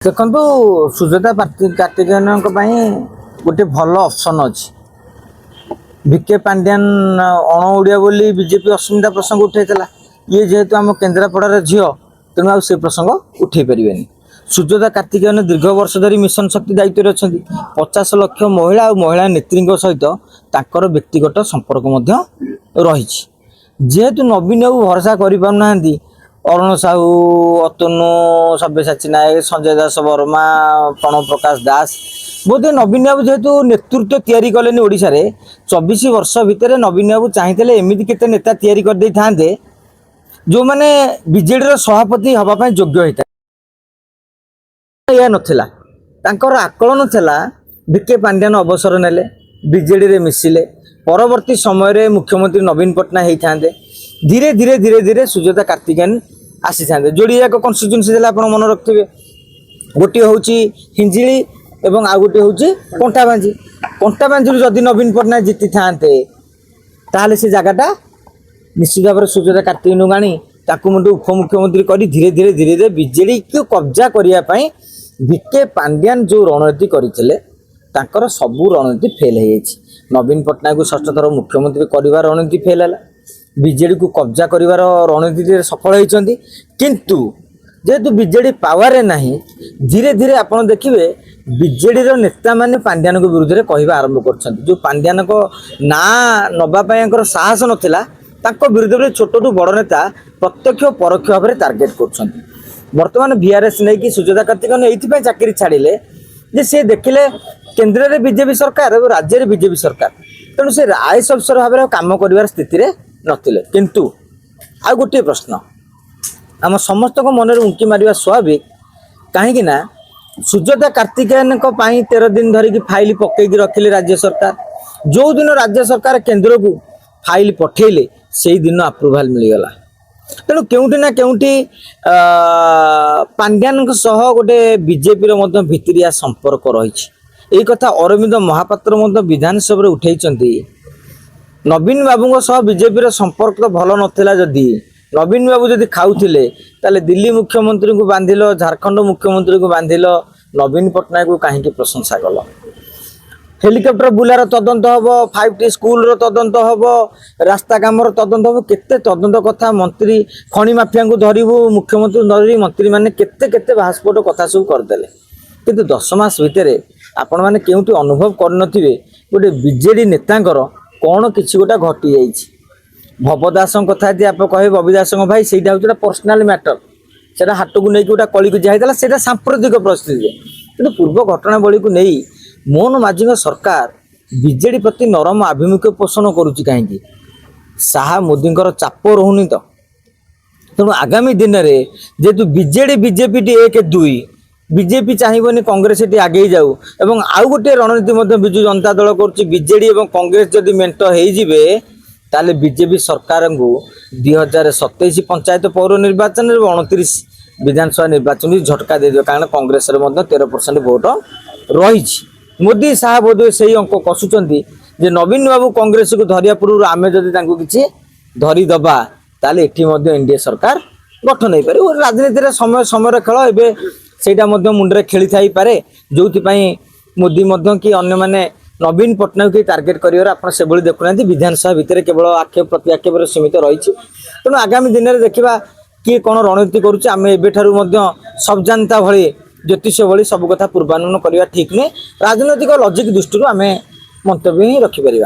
ଦେଖନ୍ତୁ ସୁଜାତା କାର୍ତ୍ତିକେୟନ गोटे भल ऑप्शन अच्छी विके पांड्यान अण ओडिया बोली बीजेपी अस्मिता प्रसंग उठाई ये जेहेतु आम केन्द्रापड़ार झील तेणु से प्रसंग उठे पारे सुजाता कार्त्तिकेयन दीर्घ वर्ष धरी मिशन शक्ति दायित्व अच्छा 50 लाख महिला और महिला नेत्री सहित ताकर व्यक्तिगत संपर्क रही जेहेतु नवीन बाबू भरोसा कर अरुण साहू अतनु सब्यसाची नायक संजय दास वर्मा प्रणव प्रकाश दास बोधे नवीन बाबू जेहेतु नेतृत्व तैयारी कले ओडिशा रे 24 वर्ष भितर नवीन बाबू चाहिए एमती केते नेता तैयारी कर दे थांते जो माने बीजेडी सभापति हवापाई योग्य होता या नथिला तांकर आकलन थिला विके पांड्यान अवसर नेले बीजेडी रे मिसिले परवर्ती समय रे मुख्यमंत्री नवीन पटनायक होइथांते धीरे धीरे धीरे धीरे सुजाता कार्त्तिकेयन आसी था जोड़ी जाक कन्स्टिट्यूएंसी आप मन रखिए गोटे हूँ हिंजिली एवं आ गोटे हूँ कंटाबांजी जदि नवीन पटनायक जीति था से जगटा निश्चित भाव में सुजाता कार्त्तिकेयन आनी मुझे उपमुख्यमंत्री कर धीरे धीरे धीरे धीरे बीजेडी को कब्जा करने विके पांड्यान जो रणनीति करते सबू रणनीति फेल हो नवीन पटनायक को षष्ठ थर मुख्यमंत्री कर रणनीति फेल है बीजेडी को कब्जा करिवार रणनीति सफल होती किंतु जेहेतु बीजेडी पावर ना धीरे धीरे आपड़ देखिए बीजेडी नेता माने पांड्यान विरुद्ध में कहवा आरंभ कर जो पांड्यान को ना नवापाई साहस नाला विरुद्ध में छोटू बड़ नेता प्रत्यक्ष परोक्ष भाव में टार्गेट कर बर्तमान बीआरएस नहीं कि सुजाता कार्त्तिकेयन ये चाकरी छाड़िले जे से देखिले केन्द्र में बीजेपी सरकार और राज्य में बीजेपी सरकार तेणु से आईएएस अफसर भाव में कम कर स्थिति नथिले किंतु आ गोटे प्रश्न आम समस्त को मन उंकी मारिबा स्वाभाविक कहीं सुजाता कार्त्तिकेयन 13 दिन धरिकी फाइल पकईकी रखिले राज्य सरकार जो दिन राज्य सरकार केन्द्र को फाइल पठेले से दिन अप्रूवाल मिलगला तेणु केउटी ना केउटी पांड्यान गोटे बीजेपी भितरिया संपर्क रही कथा अरविंद महापात्र विधानसभा उठे नवीन बाबू बीजेपी संपर्क तो भल नाला जदि नवीन बाबू जदि खाऊले ताले दिल्ली मुख्यमंत्री को बांधिल झारखंड मुख्यमंत्री को बांधिल नवीन पटनायक को कहीं प्रशंसा कल हेलिकॉप्टर बुलार तदंत हम 5T स्कूल तदंत हम रास्ता काम तदंत हम केते तदंत कथा मंत्री खनि माफिया को धरबू मुख्यमंत्री धरी मंत्री मैंने केते केते भास्पोर्ट कथा सब करदे किंतु 10 मास भितर आपण मैंने केउटी अनुभव करनथिबे गोटे बीजेडी नेतांकर कौन किसी गोटा घटी जाइए भवदास कथा यदि आप कहे बबीदास भाई से पर्सनाल मैटर से हाट को लेकिन गोटा कली जाता से सांप्रतिक परिस्थिति कि पूर्व घटनावली को नहीं मोहन माझी सरकार बीजेडी प्रति नरम आभिमुख्य पोषण करुच्ची कहीं शाह मोदी चाप रोनी तो तेणु आगामी दिन में जेहेतु बीजेडी बीजेपी टी 1 2 बीजेपी चाहिए कांग्रेस ये आगे जाऊ एवं आउ गोटे रणनीति विजु जनता दल कर बीजेडी और कांग्रेस जदि मेंट होइजिबे ताले बीजेपी सरकार को 2027 पंचायत पौर निर्वाचन और 29 विधानसभा निर्वाचन झटका दे दियो कारण कांग्रेस 13% भोट रही मोदी शाह बोध से अंक कसुचंती जे नवीन बाबू कांग्रेस को धरिया पूर्व आम जदि किसी धरीदबा ताले एठी एनडीए सरकार गठन हो पारे राजनीति समय समय खेल एवं सेटा मुंडे खेली थाई पारे जो मोदी कि अन्य माने नवीन पटनायक की टार्गेट कर देखुना विधानसभा भितर केवल आक्षेप प्रति आक्षेप सीमित रही तेणु आगामी दिन में देखा किए कौन रणनीति करुँच सब जानता भली ज्योतिष भली सब कथा पूर्वानुमान करवा ठीक नुहे राजनैतिक लजिक दृष्टि आम मंतव्य ही रखिपर।